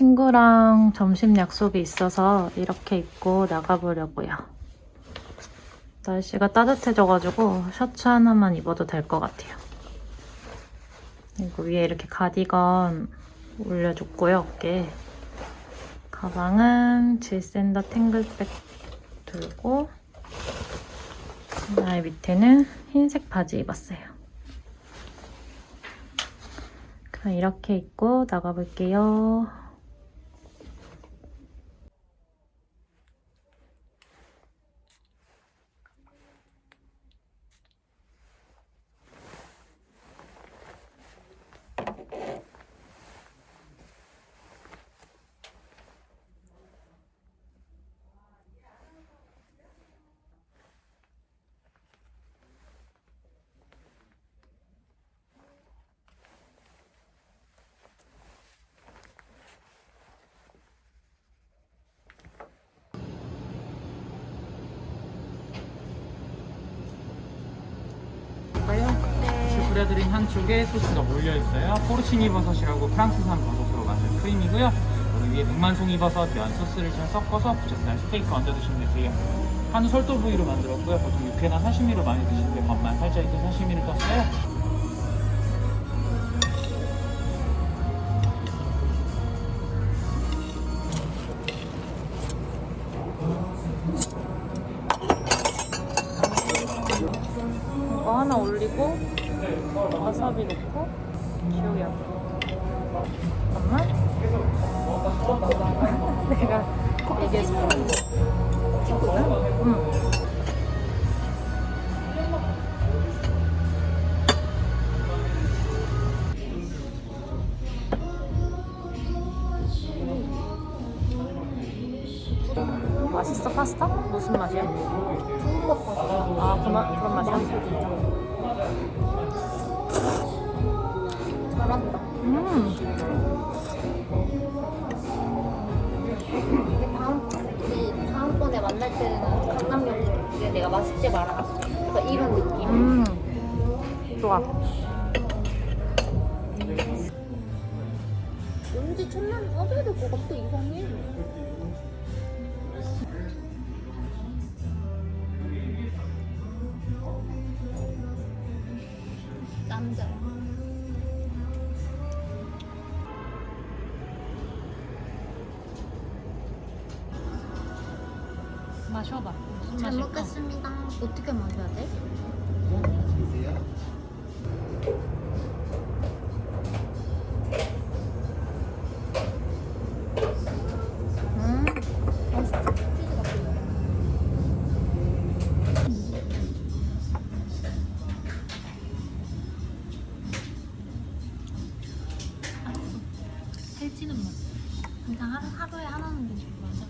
친구랑 점심 약속이 있어서 이렇게 입고 나가보려고요. 날씨가 따뜻해져가지고 셔츠 하나만 입어도 될 것 같아요. 그리고 위에 이렇게 가디건 올려줬고요, 어깨에. 가방은 질샌더 탱글백 들고, 나의 밑에는 흰색 바지 입었어요. 그럼 이렇게 입고 나가볼게요. 뿌려드린 한쪽에 소스가 몰려있어요. 포르치니 버섯이라고 프랑스산 버섯으로 만든 크림이고요. 여기 위에 능만송 버섯, 면 소스를 좀 섞어서 부쳤어요. 스테이크 얹어 드시면 되세요. 한우 설도 부위로 만들었고요. 보통 육회나 사시미로 많이 드시는데 겉만 살짝 익은 사시미를 떴어요. 이거 하나 올리고 와사비 넣고 기억이 안 나. 잠깐만. 내가 얘기해줄게. 응. 맛있어, 파스타? 무슨 맛이야? 중국 파스타. 아, 그런 맛이야? 잘한다. 다음번에 만날 때는 강남역에 내가 맛집을 알아봤어. 그러니까 이런 느낌. 좋아. 왠지 첫날에 빠져야 될 것 같아. 이상해. 남자. 마셔봐. 무슨 잘 맛일까? 먹겠습니다. 어떻게 마셔야 돼? 맛있어. 치즈 같은 거. 살찌는 맛. 그냥 하루에 하나는 게 좋아. 맞아.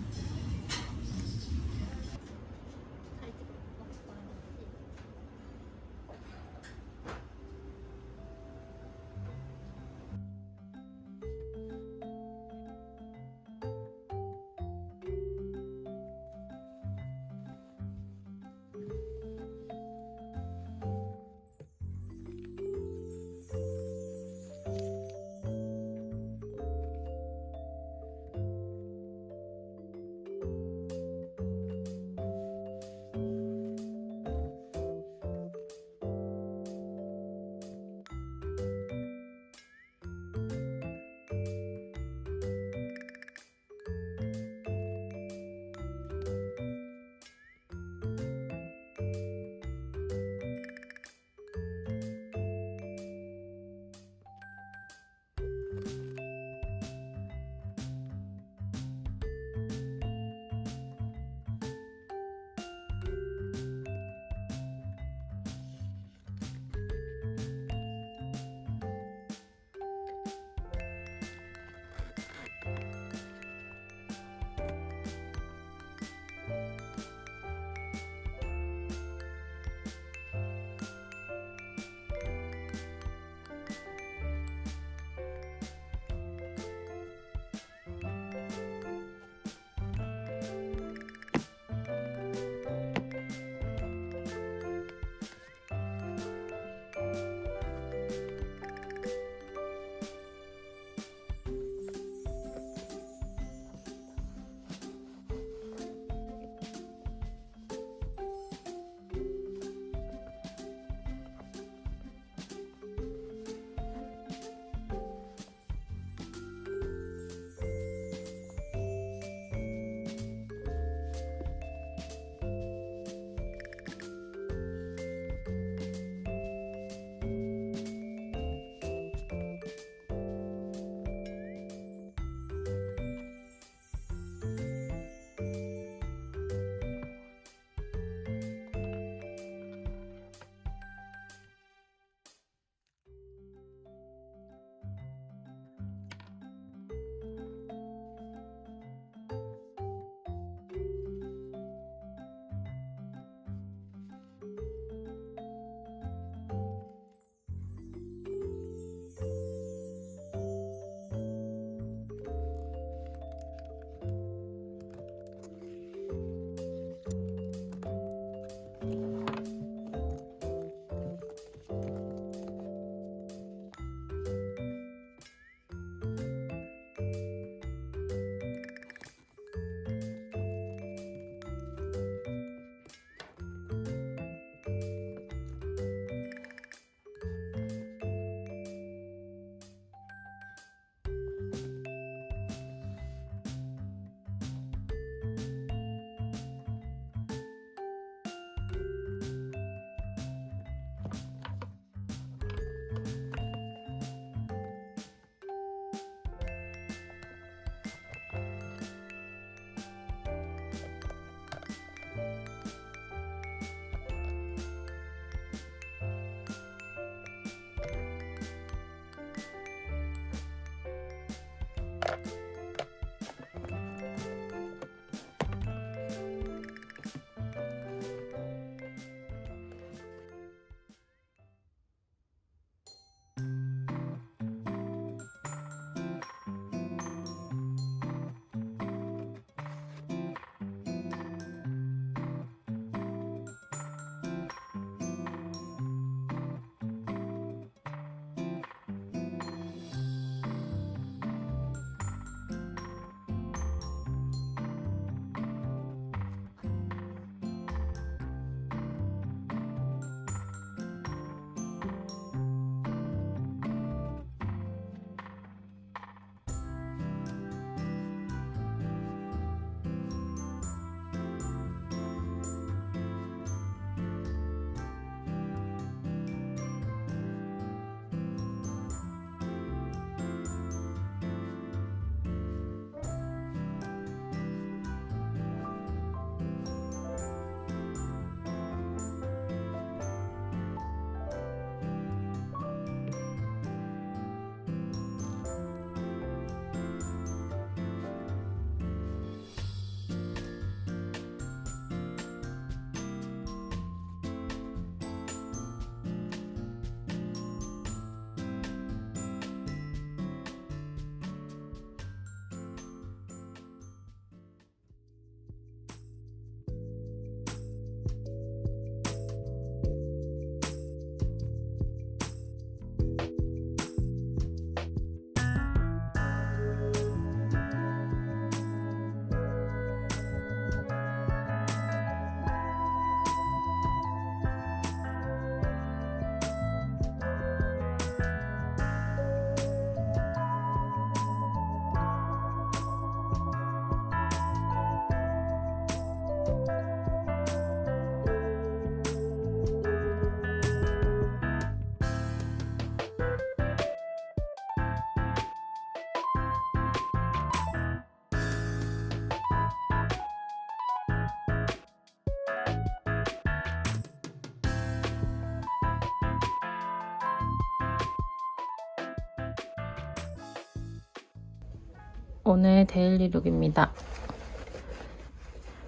오늘 데일리룩입니다.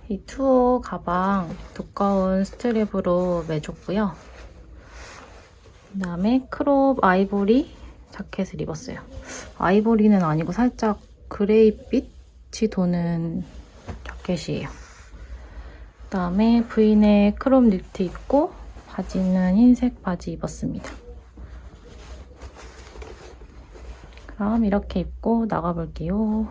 이 투어 가방 두꺼운 스트랩으로 매줬고요. 그 다음에 크롭 아이보리 자켓을 입었어요. 아이보리는 아니고 살짝 그레이빛이 도는 자켓이에요. 그 다음에 브이넥 크롭 니트 입고 바지는 흰색 바지 입었습니다. 그럼 이렇게 입고 나가볼게요.